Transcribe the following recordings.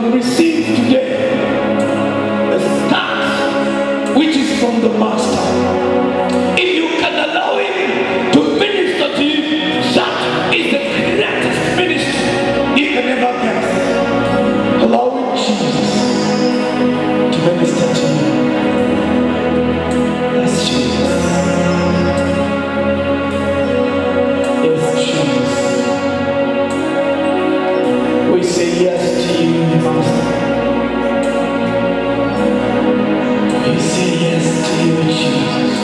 will receive today a start which is from the Master. If you can allow Him to minister to you, that is the greatest ministry you can ever get. Allowing Jesus to minister to you. Yes, Jesus. Yes, Jesus. We say yes to you, Master. We say yes to you, Jesus.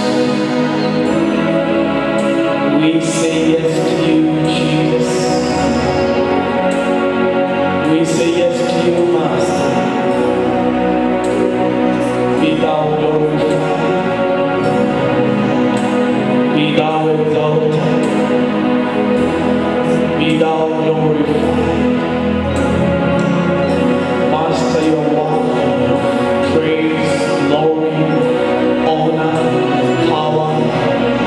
We say yes to you, Jesus. We say yes to you, Master. Be thou glorified. Be thou exalted. Be thou glorified. Master, your word, praise, glory, honor, power,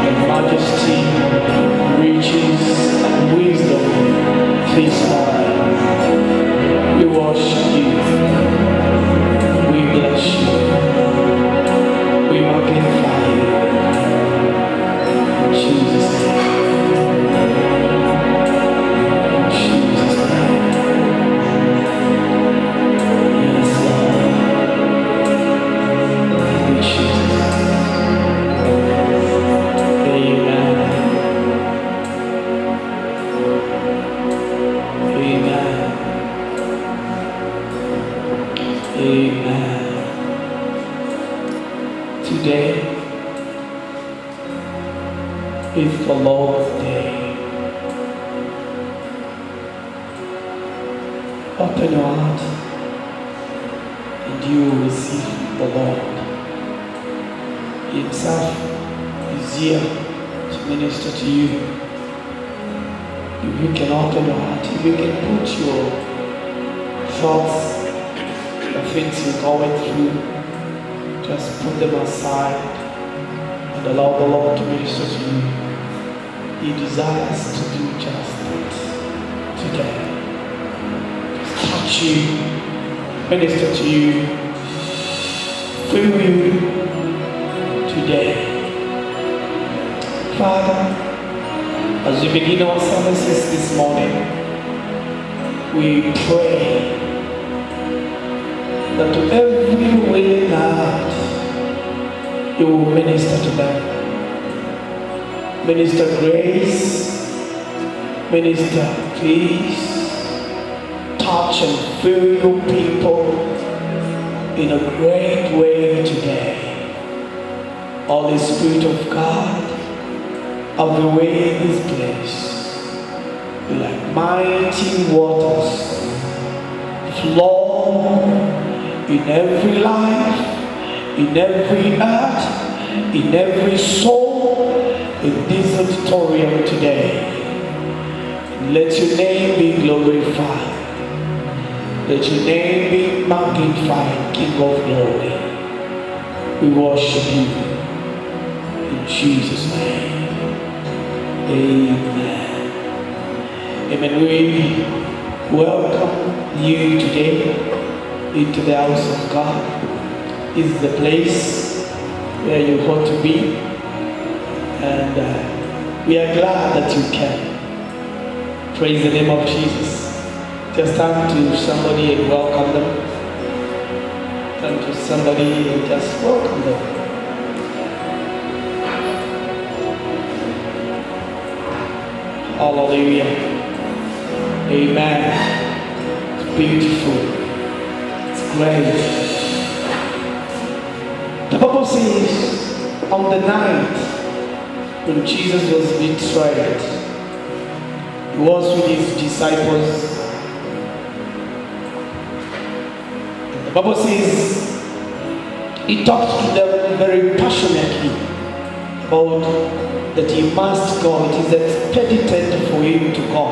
and majesty, riches, and wisdom this morning. We worship you. We bless you. We magnify you. In Jesus' name. In Jesus' name. Yes, Lord. In Jesus' name. Amen. Amen. Amen. Today is the Lord's day. Open your heart and you will receive the Lord. Himself is here to minister to you. If you can open your heart, if you can put your thoughts, the things you're going through, just put them aside and allow the Lord to minister to you. He desires to do just that today. Just touch you, minister to you, fill you today. Father, as we begin our services this morning, we pray that to every willing heart, you will minister to them. Minister grace, minister peace, touch and fill your people in a great way today. Holy Spirit of God, have your way in this place. Like mighty waters, flow in every life, in every heart, in every soul, in this auditorium today. Let your name be glorified. Let your name be magnified, King of glory. We worship you in Jesus' name. Amen. Amen. We welcome you today into the house of God. This is the place where you ought to be, and we are glad that you can. Praise the name of Jesus. Just turn to somebody and welcome them. Turn to somebody and just welcome them. Hallelujah. Amen. It's beautiful. It's great. The Bible says on the night when Jesus was betrayed, he was with his disciples. And the Bible says he talked to them very passionately about that he must go. It is expected for him to go.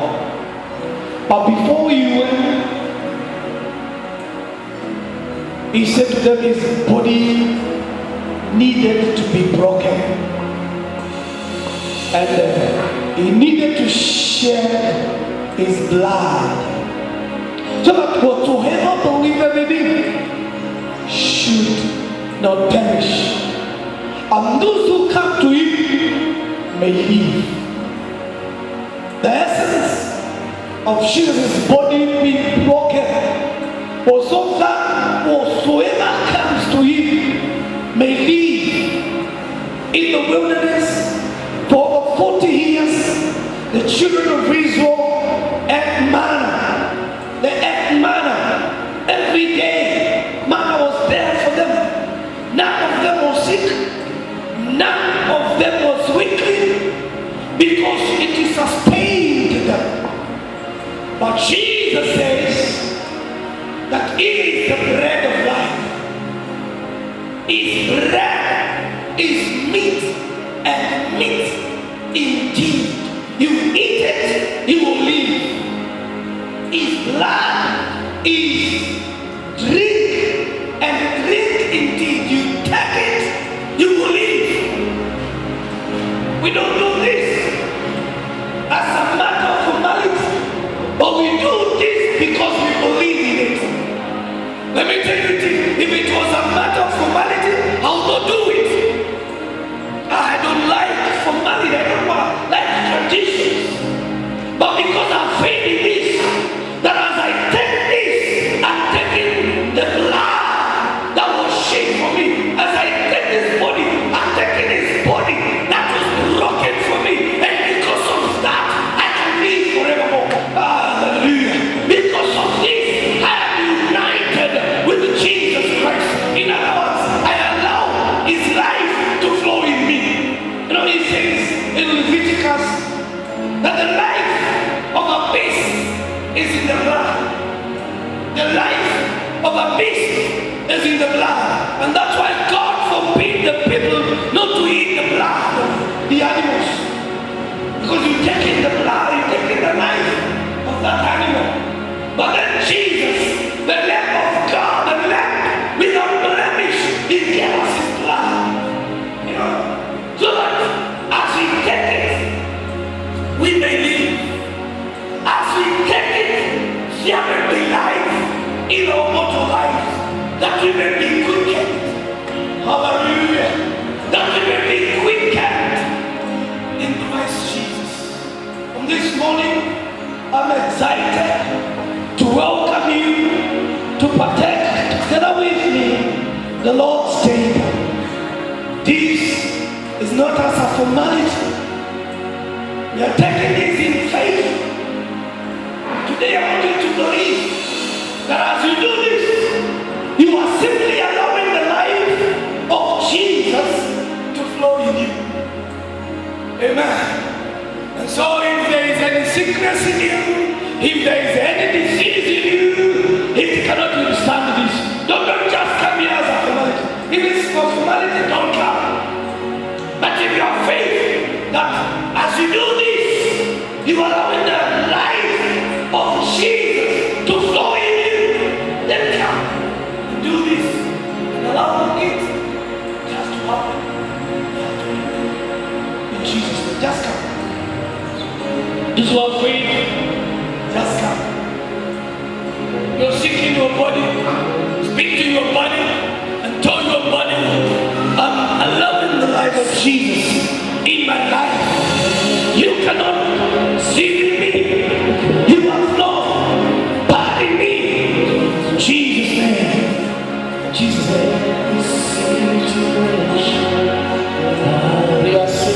But before he went, he said to them his body needed to be broken. And he needed to shed his blood so that whatsoever believeth in him should not perish, and those who come to him may live. The essence of Jesus' body being broken was so that whatsoever comes to him may live. In the wilderness for over 40 years, the children of Israel ate manna. They ate manna every day. Manna was there for them. None of them was sick. None of them was weakly, because it sustained them. But Jesus says that he is the bread of life. His bread is meat, and meat indeed. You eat it, you will live. His blood is drink, and drink indeed. You take it, you will live. We don't do this as a matter of formality, but we do this because we believe in it. Let me tell you this: if it was a matter of formality, I would not do it. I don't like formality, I don't like traditions. But because I faith in this, that as I take this, I'm taking the blood that was shed for me. As I take this body, I'm taking his body that was broken for me. And because of that, I can live forevermore. Hallelujah. Because of this, I am united with Jesus Christ. In other words, I allow his life to flow in me. You know, he says in Leviticus that the life of a beast is in the blood. The life of a beast is in the blood. And that's why God forbid the people not to eat the blood of the animals. Because you're taking the blood, you're taking the life of that animal. But then Jesus, the Lamb of God, the Lamb without blemish, he gave us his blood. You know, so that as we take it, we may live. As we take it, there may be life in our mortal life, that we may be quickened. Hallelujah. That we may be quickened in Christ Jesus. And this morning, I'm excited to welcome you to partake together with me the Lord's table. This is not as a formality. We are taking this in faith. Today I want you to believe that as you do this, you are simply allowing the life of Jesus to flow in you. Amen. And so if there is any sickness in you, if there is any disease in you, it cannot withstand this. Don't just come here as a formality. If it's for formality, don't come. But if you have faith that as you do this, you are allowing the life of Jesus to flow in you, then come and do this and allow it just to happen. In Jesus' name, just come. This is what faith. Just come. You're sick in your body. Speak to your body and tell your body, I'm loving the life of Jesus in my life. You cannot see me. You have no part in me. In Jesus' name. In Jesus' name. We are so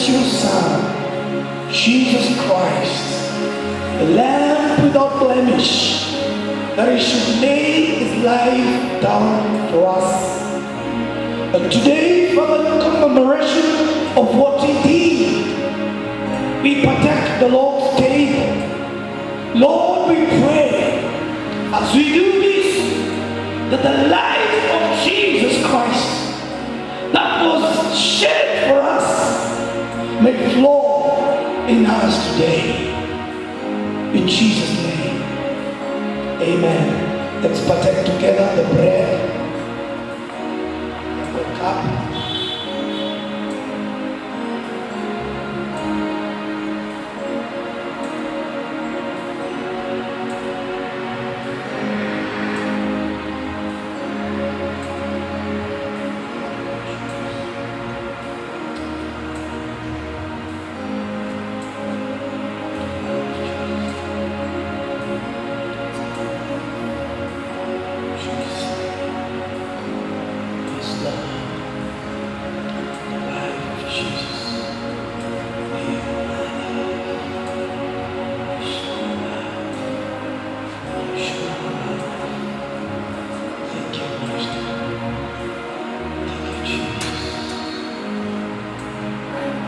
precious Son, Jesus Christ, the Lamb without blemish, that He should lay His life down for us. And today, Father, in commemoration of what He did, we partake the Lord's table. Lord, we pray as we do this, that the life of Jesus Christ that was shed for us may flow in us today. In Jesus' name, amen. Let's partake together the bread and the cup.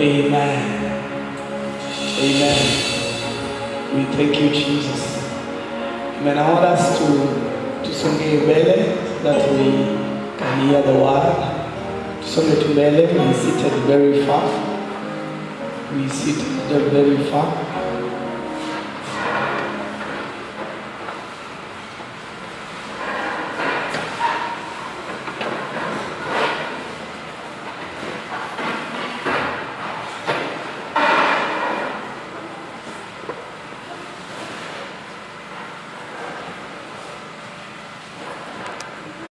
Amen. Amen. We thank you, Jesus. Amen. I want us to sing a bele so that we can hear the word. Sing to bele. We seated very far. We seated very far.